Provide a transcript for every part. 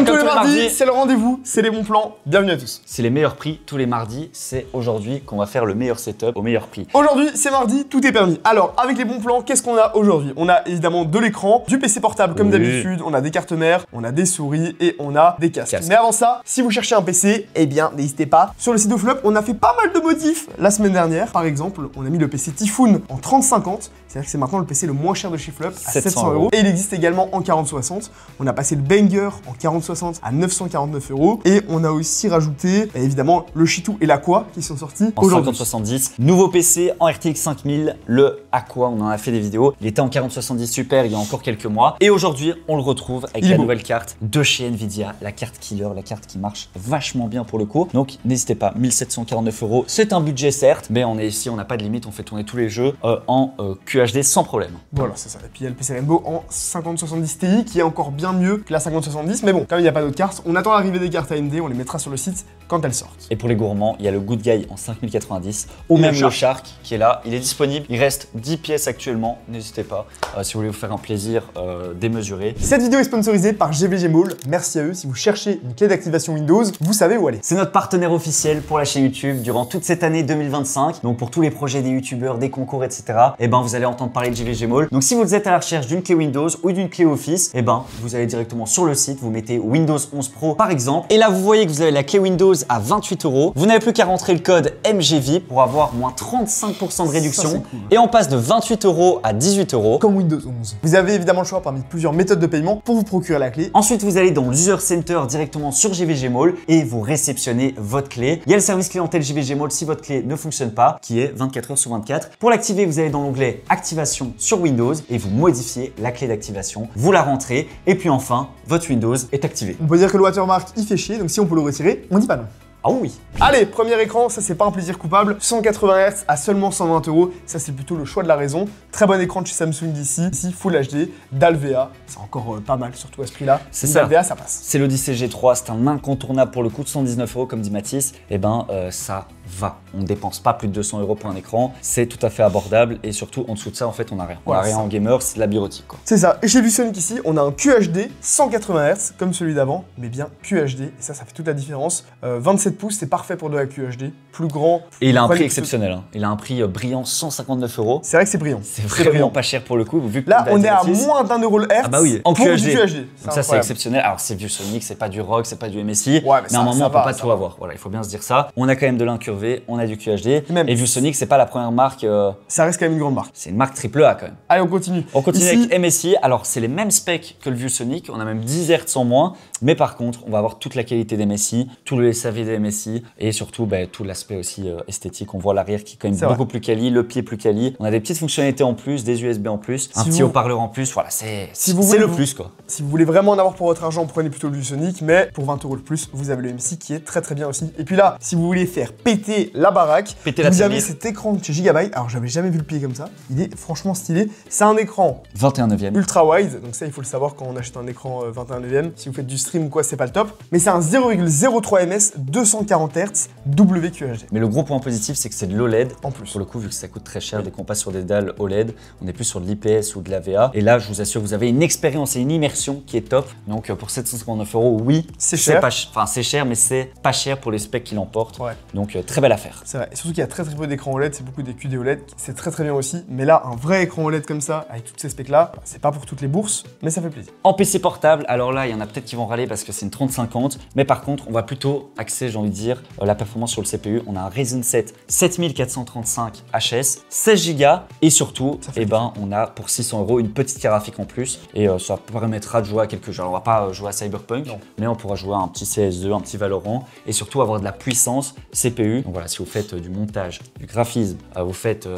Comme tous les mardis, c'est le rendez-vous, c'est les bons plans. Bienvenue à tous. C'est les meilleurs prix tous les mardis. C'est aujourd'hui qu'on va faire le meilleur setup au meilleur prix. Aujourd'hui, c'est mardi, tout est permis. Alors, avec les bons plans, qu'est-ce qu'on a aujourd'hui? On a évidemment de l'écran, du PC portable comme d'habitude, on a des cartes mères, on a des souris et on a des casques. Mais avant ça, si vous cherchez un PC, eh bien, n'hésitez pas. Sur le site de Flop, on a fait pas mal de modifs la semaine dernière. Par exemple, on a mis le PC Typhoon en 3050. C'est-à-dire que c'est maintenant le PC le moins cher de chez Flop à 700 €. Et il existe également en 4060. On a passé le Banger en 4060 à 949 €. Et on a aussi rajouté, évidemment, le Chitou et l'Aqua qui sont sortis en 5070. Nouveau PC en RTX 5000, le Aqua, on en a fait des vidéos. Il était en 4070 Super il y a encore quelques mois. Et aujourd'hui, on le retrouve avec la nouvelle carte de chez Nvidia, la carte killer, la carte qui marche vachement bien pour le coup. Donc n'hésitez pas, 1749 €. C'est un budget certes, mais on est ici, on n'a pas de limite, on fait tourner tous les jeux en QHD sans problème. Voilà, c'est ça. Et puis il y a le PC Rainbow en 5070 Ti qui est encore bien mieux que la 5070. Mais bon, comme il n'y a pas d'autres cartes, on attend l'arrivée des cartes AMD, on les mettra sur le site quand elles sortent. Et pour les gourmands, il y a le Good Guy en 5090 ou même le Shark qui est là. Il est disponible. Il reste 10 pièces actuellement. N'hésitez pas si vous voulez vous faire un plaisir démesuré. Cette vidéo est sponsorisée par GVG Mall. Merci à eux. Si vous cherchez une clé d'activation Windows, vous savez où aller. C'est notre partenaire officiel pour la chaîne YouTube durant toute cette année 2025. Donc pour tous les projets des youtubeurs, des concours, etc. Et ben vous allez entendre parler de GVG Mall. Donc si vous êtes à la recherche d'une clé Windows ou d'une clé Office, et ben vous allez directement sur le site, vous mettez Windows 11 Pro par exemple. Et là vous voyez que vous avez la clé Windows à 28 €. Vous n'avez plus qu'à rentrer le code MGV pour avoir moins 35% de réduction. Ça, cool. Et on passe de 28 € à 18 €. Comme Windows 11. Vous avez évidemment le choix parmi plusieurs méthodes de paiement pour vous procurer la clé. Ensuite vous allez dans l'User Center directement sur GVG Mall et vous réceptionnez votre clé. Il y a le service clientèle GVG Mall si votre clé ne fonctionne pas, qui est 24 h sur 24. Pour l'activer, vous allez dans l'onglet Activation sur Windows et vous modifiez la clé d'activation. Vous la rentrez et puis enfin, votre Windows est activé. On peut dire que le watermark il fait chier, donc si on peut le retirer, on dit pas non. Ah oui. Allez, premier écran, ça c'est pas un plaisir coupable. 180 Hz à seulement 120 €. Ça c'est plutôt le choix de la raison. Très bon écran de chez Samsung d'ici. Ici, Full HD, d'Alvea. C'est encore pas mal, surtout à ce prix-là. C'est ça. D'Alvea, ça passe. C'est l'Odyssey G3, c'est un incontournable pour le coût de 119 € comme dit Mathis. Et ben ça va. On ne dépense pas plus de 200 € pour un écran. C'est tout à fait abordable et surtout en dessous de ça, en fait, on n'a rien. On n'a rien en gamer, c'est de la bureautique quoi. C'est ça. Et chez ViewSonic ici, on a un QHD 180 Hz comme celui d'avant, mais bien QHD. Et ça fait toute la différence. 27 pouces, c'est parfait pour de la QHD. Plus grand. Et il a un prix exceptionnel. Hein. Il a un prix brillant, 159 €. C'est vrai que c'est brillant. C'est vraiment pas cher pour le coup. Vu que là, on est à moins d'1 € le Hertz. Ah bah oui, en pour QHD. Du QHD. Donc ça, c'est exceptionnel. Alors, c'est ViewSonic, c'est pas du ROG, c'est pas du MSI. Ouais, mais à un moment, on peut pas tout avoir. Voilà, il faut bien se dire ça. On a quand même de l'incurvé, on a du QHD. Et ViewSonic, c'est pas la première marque. Ça reste quand même une grande marque. C'est une marque AAA quand même. Allez, on continue. On continue avec MSI. Alors, c'est les mêmes specs que le ViewSonic. On a même 10 Hz en moins. Mais par contre, on va avoir toute la qualité des MSI, tout le SAV des MSI et surtout tout l'aspect aussi esthétique. On voit l'arrière qui est quand même beaucoup plus quali, le pied plus quali. On a des petites fonctionnalités en plus, des USB en plus, un petit haut-parleur en plus. Voilà, c'est le plus quoi. Si vous voulez vraiment en avoir pour votre argent, prenez plutôt le ViewSonic. Mais pour 20 € de plus, vous avez le MSI qui est très très bien aussi. Et puis là, si vous voulez faire péter la baraque, vous avez cet écran de chez Gigabyte. Alors, j'avais jamais vu le pied comme ça. Il est franchement stylé. C'est un écran 21/9 ultra wide. Donc ça, il faut le savoir quand on achète un écran 21/9. Si vous faites du stream ou quoi, c'est pas le top. Mais c'est un 0,03 ms 240 Hz WQHD. Mais le gros point positif, c'est que c'est de l'OLED. En plus. Pour le coup, vu que ça coûte très cher, dès qu'on passe sur des dalles OLED, on est plus sur de l'IPS ou de l'AVA. Et là, je vous assure, vous avez une expérience et une immersion qui est top. Donc pour 759 €, oui, c'est cher. Enfin, c'est cher, mais c'est pas cher pour les specs qui l'emportent. Ouais. Donc très belle affaire. C'est vrai. Et surtout qu'il y a très très peu d'écrans OLED, c'est beaucoup des QD OLED. C'est très très bien aussi. Mais là, un vrai écran OLED comme ça, avec toutes ces specs-là, c'est pas pour toutes les bourses, mais ça fait plaisir. En PC portable, alors là, il y en a peut-être qui vont râler parce que c'est une 3050. Mais par contre, on va plutôt axer, j'ai envie de dire, la performance sur le CPU. On a un Ryzen 7 7435 HS, 16 Go et surtout, on a pour 600 € une petite carte graphique en plus et ça permettra de jouer à quelques jeux. Alors, on va pas jouer à Cyberpunk, mais on pourra jouer à un petit CS2, un petit Valorant et surtout avoir de la puissance CPU. Donc voilà, si vous faites du montage, du graphisme, vous faites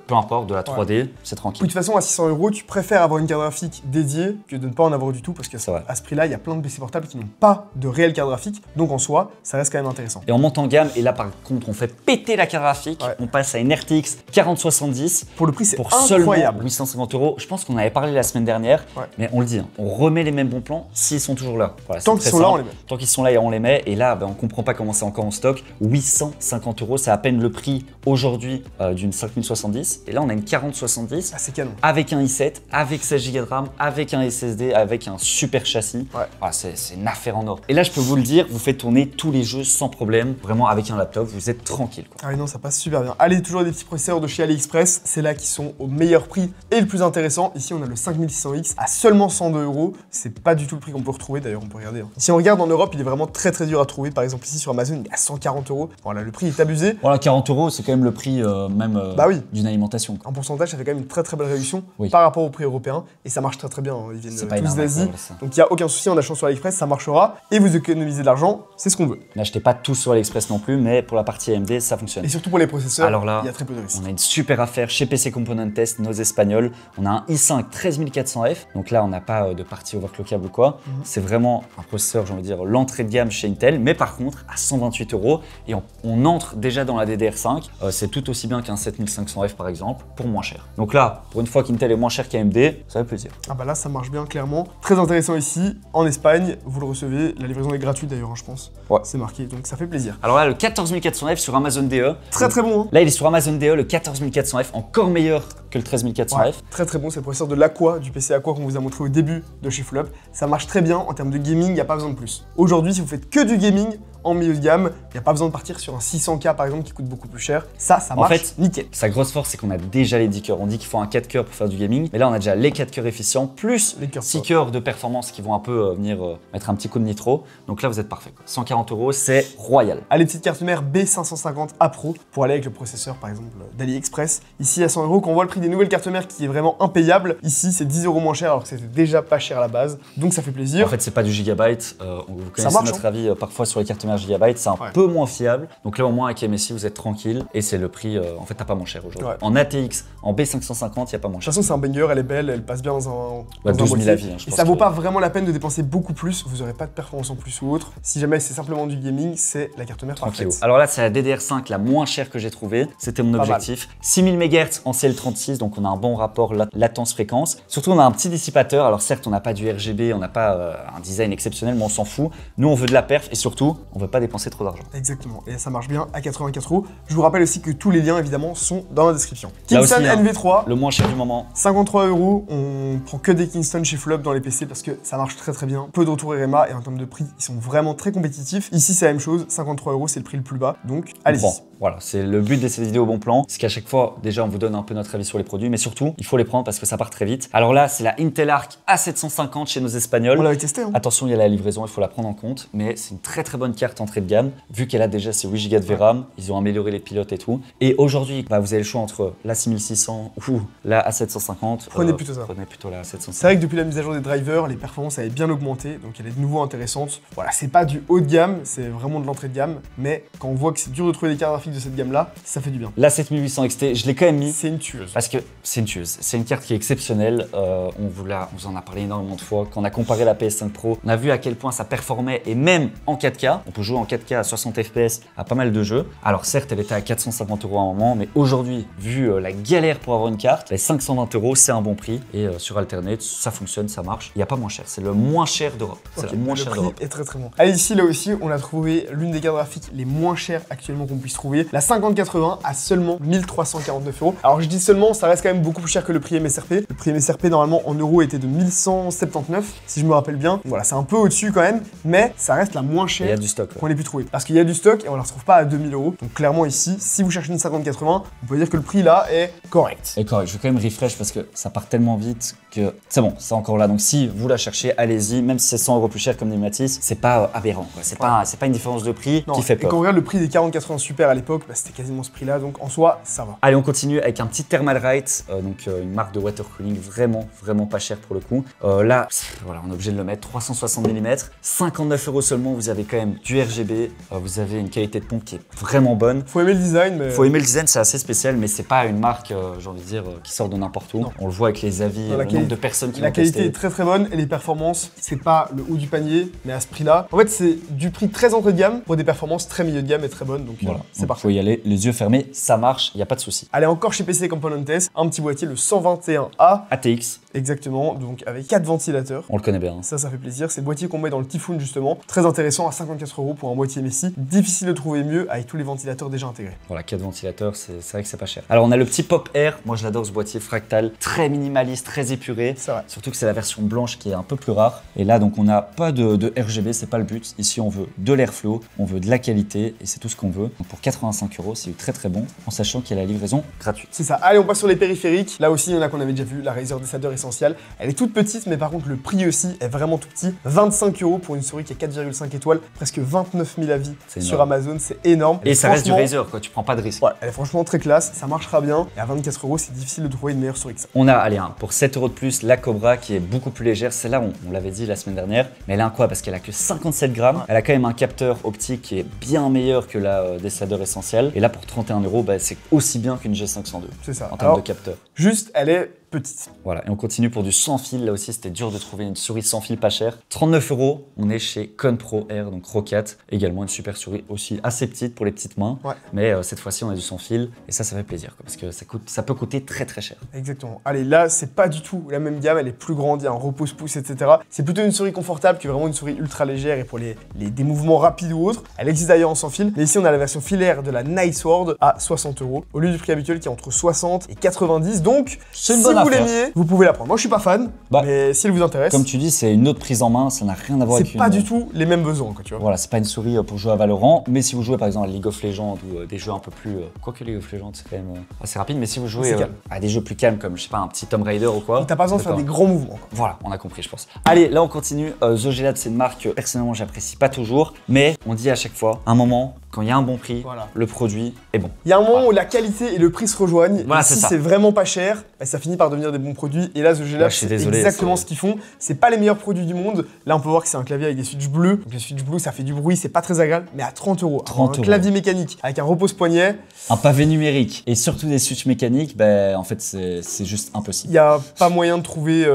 peu importe, de la 3D, c'est tranquille. De toute façon, à 600 €, tu préfères avoir une carte graphique dédiée que de ne pas en avoir du tout parce qu'à ce prix-là, il y a plein de PC portables qui n'ont pas de réelle carte graphique. Donc en soi, ça reste quand même intéressant. Et on monte en gamme et là par contre, on fait péter la carte graphique. On passe à une RTX 4070. Pour le prix, c'est incroyable. 850 €. Je pense qu'on avait parlé la semaine dernière, mais on le dit, on remet les mêmes bons plans s'ils sont toujours là. Voilà, tant qu'ils sont là, on les met. Tant qu'ils sont là, on les met. Et là, on comprend pas comment c'est encore en stock. 850 50 €, c'est à peine le prix aujourd'hui d'une 5070. Et là, on a une 4070 Ah, c'est canon. avec un i7, avec 16 Go de RAM, avec un SSD, avec un super châssis. Ouais. Ah, c'est une affaire en or. Et là, je peux vous le dire, vous faites tourner tous les jeux sans problème. Vraiment, avec un laptop, vous êtes tranquille, quoi. Ah oui, non, ça passe super bien. Allez, toujours des petits processeurs de chez AliExpress. C'est là qui sont au meilleur prix et le plus intéressant. Ici, on a le 5600X à seulement 102 €. C'est pas du tout le prix qu'on peut retrouver. D'ailleurs, on peut regarder. Si on regarde en Europe, il est vraiment très dur à trouver. Par exemple, ici sur Amazon, il est à 140 €. Voilà, le prix est abusé. Voilà, 40 €, c'est quand même le prix Bah oui. d'une alimentation, quoi. En pourcentage, ça fait quand même une très belle réduction Oui. par rapport au prix européen. Et ça marche très bien. Ils viennent C'est pas tous énorme, d'Asie. voilà, ça. Donc il n'y a aucun souci en achetant sur AliExpress, ça marchera. Et vous économisez de l'argent, c'est ce qu'on veut. N'achetez pas tout sur AliExpress non plus, mais pour la partie AMD, ça fonctionne. Et surtout pour les processeurs, Alors là, il y a très peu de risques. on a une super affaire chez PC Component Test, nos Espagnols. On a un i5 13400F. Donc là, on n'a pas de partie overclockable ou quoi. C'est vraiment un processeur, j'ai envie de dire, l'entrée de gamme chez Intel. Mais par contre, à 128 €. Et on entre déjà dans la DDR5. C'est tout aussi bien qu'un 7500F par exemple, pour moins cher. Donc là, pour une fois qu'Intel est moins cher qu'AMD, ça fait plaisir. Ah bah là, ça marche bien, clairement. Très intéressant ici, en Espagne, vous le recevez. La livraison est gratuite d'ailleurs, je pense. Ouais. C'est marqué, donc ça fait plaisir. Alors là, le 14400F sur Amazon DE. Très bon, hein. Là, il est sur Amazon DE, le 14400F, encore meilleur que le 13400F. Ouais, très bon, c'est le processeur de l'Aqua, du PC Aqua qu'on vous a montré au début de chez Flop. Ça marche très bien en termes de gaming, il n'y a pas besoin de plus. Aujourd'hui, si vous faites que du gaming en milieu de gamme, il n'y a pas besoin de partir sur un 600K par exemple qui coûte beaucoup plus cher. Ça marche fait, nickel. Sa grosse force, c'est qu'on a déjà les 10 cœurs. On dit qu'il faut un 4 cœurs pour faire du gaming, mais là, on a déjà les 4 cœurs efficients, plus Les cœurs 6 top. cœurs de performance qui vont un peu venir mettre un petit coup de nitro. Donc là, vous êtes parfait, quoi. 140 €, c'est royal. Allez, petite carte mère B550A Pro pour aller avec le processeur par exemple d'AliExpress. Ici à 100 €, quand on voit le prix des nouvelles cartes mères qui est vraiment impayable, ici c'est 10 € moins cher alors que c'était déjà pas cher à la base. Donc ça fait plaisir. En fait, c'est pas du gigabyte. Vous connaissez marche, notre avis parfois sur les cartes mères gigabyte, c'est un peu moins fiable. Donc là, au moins avec MSI, vous êtes tranquille et c'est le prix. En fait, t'as pas moins cher aujourd'hui. Ouais. En ATX, en B550, il n'y a pas moins De cher. toute façon, c'est un banger, elle est belle, elle passe bien dans un. Bah, dans un 12 000 boîtier. à vie, hein, je Et pense ça vaut que- pas vraiment la peine de dépenser beaucoup plus, vous aurez pas de performance en plus ou autre. Si jamais c'est simplement du gaming, c'est la carte mère Tranquille. parfaite. Alors là, c'est la DDR5 la moins chère que j'ai trouvée. C'était mon Pas objectif. 6000 MHz en CL36, donc on a un bon rapport latence-fréquence. Surtout, on a un petit dissipateur. Alors certes, on n'a pas du RGB, on n'a pas un design exceptionnel, mais on s'en fout. Nous, on veut de la perf et surtout, on veut pas dépenser trop d'argent. Exactement, et ça marche bien à 84 €. Je vous rappelle aussi que tous les liens évidemment sont dans la description. Là Kingston aussi, hein, NV3, le moins cher du moment. 53 €. On prend que des Kingston chez Flop dans les PC parce que ça marche très bien. Peu de retour RMA et en termes de prix, ils sont vraiment très compétitifs. Ici, c'est la même chose, 53 €, c'est le prix le plus bas. Donc, allez-y. Bon, voilà, c'est le but de cette vidéo bon plan, c'est qu'à chaque fois, déjà, on vous donne un peu notre avis sur les produits, mais surtout, il faut les prendre parce que ça part très vite. Alors là, c'est la Intel Arc A750 chez nos Espagnols. On l'avait testé, hein. Attention, il y a la livraison, il faut la prendre en compte, mais c'est une très bonne carte entrée de gamme, vu qu'elle a déjà ses 8 Go de VRAM, ils ont amélioré les pilotes et tout. Et aujourd'hui, bah, vous avez le choix entre la 6600 ou la A750. Prenez plutôt ça. Prenez plutôt la A750. C'est vrai que depuis la mise à jour des drivers, les performances avaient bien augmenté, donc elle est de nouveau intéressante. Voilà, c'est pas du haut de gamme, c'est vraiment de l'entrée de gamme, mais quand on voit que c'est dur de trouver des cartes graphiques de cette gamme-là, ça fait du bien. La 7800 XT, je l'ai quand même mis. C'est une tueuse. Parce que c'est une tueuse, c'est une carte qui est exceptionnelle, on vous en a parlé énormément de fois, quand on a comparé la PS5 Pro, on a vu à quel point ça performait et même en 4K, on peut jouer en 4K à 60 FPS à pas mal de jeux. Alors certes elle était à 450 € à un moment, mais aujourd'hui, vu la galère pour avoir une carte, les 520 € c'est un bon prix et sur Alternate ça fonctionne, ça marche, il n'y a pas moins cher, c'est le moins cher d'Europe, c'est Ok, le moins le cher prix d'Europe. est très bon. Allez, ici, là aussi, on a trouvé l'une des cartes graphiques les moins chères actuellement qu'on puisse trouver. La 5080 à seulement 1349 €. Alors je dis seulement, ça reste quand même beaucoup plus cher que le prix MSRP. Le prix MSRP normalement en euros était de 1179, si je me rappelle bien. Donc voilà, c'est un peu au-dessus quand même, mais ça reste la moins Il y chère a du stock. Ouais. qu'on ait pu trouver. Parce qu'il y a du stock et on la retrouve pas à 2000 €. Donc clairement ici, si vous cherchez une 5080, on peut dire que le prix là est correct. Et correct, je vais quand même refresh parce que ça part tellement vite que c'est bon, c'est encore là. Donc si vous la cherchez, allez-y, même si c'est 100 € plus cher comme des Matisse, c'est pas aberrant, quoi. C'est pas une différence de prix Non, qui fait et peur. quand on regarde le prix des 4080 Super à l'époque, bah, c'était quasiment ce prix là, donc en soi, ça va. Allez, on continue avec un petit Thermalright, une marque de water cooling vraiment pas cher pour le coup. Là, voilà, on est obligé de le mettre, 360 mm, 59 € seulement, vous avez quand même du RGB, vous avez une qualité de pompe qui est vraiment bonne. Faut aimer le design, mais... Faut aimer le design, c'est assez spécial, mais c'est pas une marque, j'ai envie de dire, qui sort de n'importe où. Non. On le voit avec les avis, Non, le nombre de personnes qui La l'ont qualité testé. est très bonne et les performances, c'est pas le haut du panier, mais à ce prix-là. En fait, c'est du prix très entrée de gamme pour des performances très milieu de gamme et très bonnes, donc Voilà, c'est donc parfait. faut y aller, les yeux fermés, ça marche, il n'y a pas de souci. Allez, encore chez PC Component Test. wireless, un petit boîtier, le 121A. ATX. Exactement, donc avec 4 ventilateurs. On le connaît bien. Ça fait plaisir. C'est le boîtier qu'on met dans le Typhoon justement. Très intéressant à 54 € pour un boîtier Messi. Difficile de trouver mieux avec tous les ventilateurs déjà intégrés. Voilà, 4 ventilateurs, c'est vrai que c'est pas cher. Alors on a le petit Pop Air. Moi je l'adore ce boîtier fractal, très minimaliste, très épuré. C'est vrai. Surtout que c'est la version blanche qui est un peu plus rare. Et là donc on n'a pas de RGB, c'est pas le but. Ici on veut de l'airflow, on veut de la qualité et c'est tout ce qu'on veut. Donc pour 85 €, c'est très très bon en sachant qu'il y a la livraison gratuite. C'est ça. Allez, on passe sur les périphériques. Là aussi, il y en a qu'on avait déjà vu, la Razer Desader Essential. Elle est toute petite, mais par contre, le prix aussi est vraiment tout petit. 25 € pour une souris qui a 4,5 étoiles, presque 29 000 avis sur Amazon, c'est énorme. Et ça reste du Razer, quoi, tu prends pas de risque. Ouais, elle est franchement très classe, ça marchera bien. Et à 24 €, c'est difficile de trouver une meilleure souris que ça. On a, allez, pour 7 € de plus, la Cobra qui est beaucoup plus légère. Celle-là, on l'avait dit la semaine dernière, mais elle a un quoi? Parce qu'elle a que 57 grammes. Elle a quand même un capteur optique qui est bien meilleur que la Desader Essential. Et là, pour 31 €, bah, c'est aussi bien qu'une G502. C'est ça. En termes de capteur. Juste, elle est petite. Voilà, et on continue pour du sans fil. Là aussi, c'était dur de trouver une souris sans fil pas chère. 39 €, on est chez Conpro Air, donc Rocat. Également une super souris aussi assez petite pour les petites mains. Ouais. Mais cette fois-ci, on a du sans fil. Et ça fait plaisir, quoi, parce que ça peut coûter très très cher. Exactement. Allez, là, c'est pas du tout la même gamme. Elle est plus grande, il y a un repose-pouce, etc. C'est plutôt une souris confortable que vraiment une souris ultra légère et pour des mouvements rapides ou autres. Elle existe d'ailleurs en sans fil. Mais ici, on a la version filaire de la Night Sword à 60 € au lieu du prix habituel qui est entre 60 et 90. Donc, si vous l'aimiez, vous pouvez la prendre. Moi, je suis pas fan, mais si elle vous intéresse. Comme tu dis, c'est une autre prise en main, ça n'a rien à voir avec C'est pas du tout les mêmes besoins, quoi, tu vois. Voilà, c'est pas une souris pour jouer à Valorant, mais si vous jouez par exemple à League of Legends ou des jeux un peu plus. Quoique League of Legends, c'est quand même assez rapide, mais si vous jouez à des jeux plus calmes comme, je sais pas, un petit Tomb Raider ou quoi. T'as pas besoin de faire des grands mouvements, quoi. Voilà, on a compris, je pense. Allez, là, on continue. Zogelad, c'est une marque que personnellement, j'apprécie pas toujours, mais on dit à chaque fois, un moment, quand il y a un bon prix, le produit est bon. Il y a un moment où la qualité et le prix se rejoignent. Voilà, si c'est vraiment pas cher, bah, ça finit par devenir des bons produits. Et là, Zogelad, c'est exactement ce qu'ils font. C'est pas les meilleurs produits du monde. Là, on peut voir que c'est un clavier avec des switches bleus. Donc les switches bleus, ça fait du bruit, c'est pas très agréable. Mais à 30 €, un clavier mécanique avec un repose-poignet, un pavé numérique et surtout des switches mécaniques, bah, en fait, c'est juste impossible. Il y a pas moyen de trouver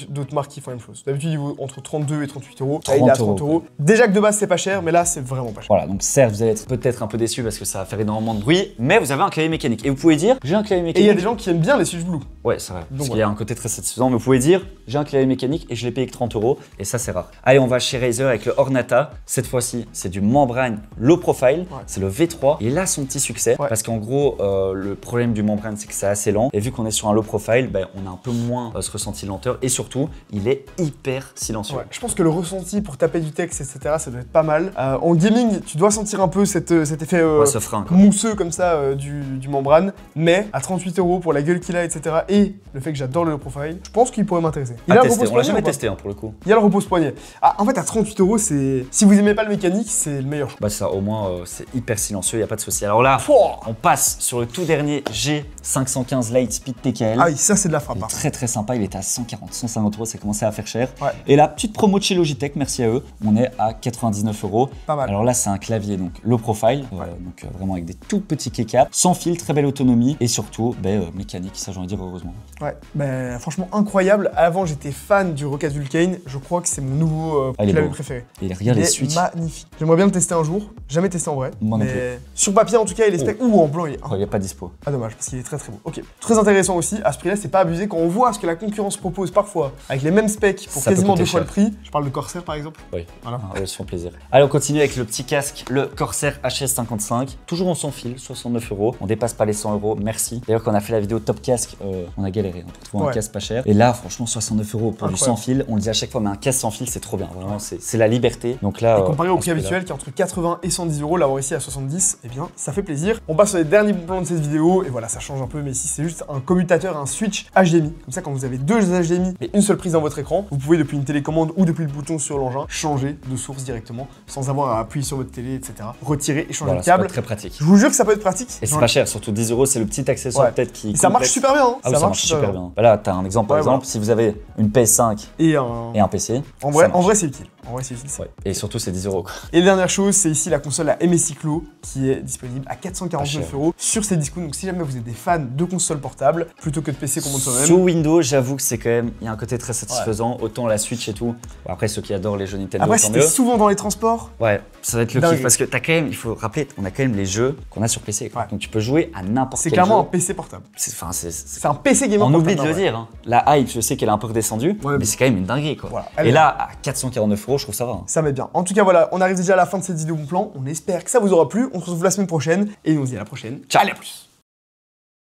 d'autres marques qui font la même chose. D'habitude, il vaut entre 32 et 38 €. Là, il est à 30 €. Déjà que de base, c'est pas cher, mais là, c'est vraiment pas cher. Voilà, donc certes, vous allez être peut-être un peu déçu parce que ça va faire énormément de bruit, mais vous avez un clavier mécanique. Et vous pouvez dire, j'ai un clavier mécanique. Et il y a des gens qui aiment bien les switches blue. Ouais, c'est vrai. Parce qu'il y a un côté très satisfaisant, mais vous pouvez dire, j'ai un clavier mécanique et je l'ai payé que 30 €, et ça, c'est rare. Allez, on va chez Razer avec le Ornata. Cette fois-ci, c'est du membrane low profile, c'est le V3. Et là, son petit succès, parce qu'en gros, le problème du membrane, c'est que c'est assez lent. Et vu qu'on est sur un low profile, ben, on a un peu moins ce ressenti lenteur, et surtout, il est hyper silencieux. Ouais, je pense que le ressenti pour taper du texte, etc., ça doit être pas mal. En gaming, tu dois sentir un peu cet effet mousseux comme ça du membrane, mais à 38 € pour la gueule qu'il a, etc., et le fait que j'adore le low profile, je pense qu'il pourrait m'intéresser. On l'a jamais testé pour le coup. Il y a le repose-poignet. Ah, en fait, à 38 €, c'est. Si vous aimez pas le mécanique, c'est le meilleur. Bah, ça, au moins, c'est hyper silencieux, il n'y a pas de souci. Alors là, on passe sur le tout dernier G515 Lightspeed TKL. Ah oui, ça, c'est de la frappe. Il est très très sympa, il était à 140, 150 €, ça commençait à faire cher. Ouais. Et là, petite promo de chez Logitech, merci à eux, on est à 99 €. Pas mal. Alors là, c'est un clavier donc low profile, donc vraiment avec des tout petits keycaps, sans fil, très belle autonomie et surtout mécanique, ça j'ai envie de dire heureusement. Ouais, ben franchement incroyable. Avant, j'étais fan du Rocat Vulcane, je crois que c'est mon nouveau clavier préféré. Et regarde les switches. Magnifique. J'aimerais bien le tester un jour, jamais testé en vrai. Moi non plus. Sur papier en tout cas, il est spec. Ou en blanc, il n'y a pas dispo. Ah dommage, parce qu'il est très très beau. Ok. Très intéressant aussi, à ce prix-là, c'est pas abusé quand on voit ce que la concurrence propose parfois avec les mêmes specs pour quasiment 2 fois le prix. Je parle de Corsair par exemple. Oui, voilà. Ça fait plaisir. Allez, on continue avec le petit casque, le Corsair HS55. Toujours en sans fil, 69 €. On dépasse pas les 100 €, merci. D'ailleurs, quand on a fait la vidéo top casque, on a galéré pour trouver un casque pas cher. Et là, franchement, 69 € pour du sans fil. On le dit à chaque fois, mais un casque sans fil, c'est trop bien. Vraiment, c'est la liberté. Donc là, et comparé au prix habituel qui est entre 80 et 110 €, l'avoir ici à 70, eh bien, ça fait plaisir. On passe sur les derniers bons plans de cette vidéo. Et voilà, ça change un peu, mais ici, c'est juste un commutateur, un switch HDMI. Comme ça, quand vous avez 2 HDMI et une seule prise dans votre écran, vous pouvez, depuis une télécommande ou depuis le bouton sur l'engin, changer de source directement sans avoir à appuyer sur votre télé, etc. Retirer et changer le câble. Très pratique. Je vous jure que ça peut être pratique. Et c'est pas cher, surtout 10 €, c'est le petit accessoire peut-être qui. Ça marche super bien. Hein. Ah oui, ça marche super bien. Là, t'as un exemple, par exemple, si vous avez une PS5 et un PC. En vrai, c'est utile. En vrai, c'est utile. Ouais. Et surtout, c'est 10 euros. Et la dernière chose, c'est ici la console, la MSI Clo, qui est disponible à 449 € sur ces discounts. Donc si jamais vous êtes des fans de consoles portables, plutôt que de PC qu'on monte soi-même. Sous Windows, j'avoue que c'est quand même, il y a un côté très satisfaisant, autant la Switch et tout. Bon, après, ceux qui adorent les jeux Nintendo, Après, tant si t'es mieux. souvent dans les transports. Ouais, ça va être le dingue. kiff parce que t'as quand même, il faut rappeler, on a quand même les jeux qu'on a sur PC. Quoi. Ouais. Donc tu peux jouer à n'importe C'est quel clairement jeu. un PC portable. C'est C'est un PC gamer on portable. oublie de le dire. Hein. La hype, je sais qu'elle est un peu redescendue, Ouais, mais c'est quand même une dinguerie quoi. Voilà. Et là, à 449 €, je trouve ça va. Hein. Ça met bien. En tout cas, voilà, on arrive déjà à la fin de cette vidéo bon plan. On espère que ça vous aura plu. On se retrouve la semaine prochaine et nous on se dit à la prochaine. Ciao. Allez, à plus.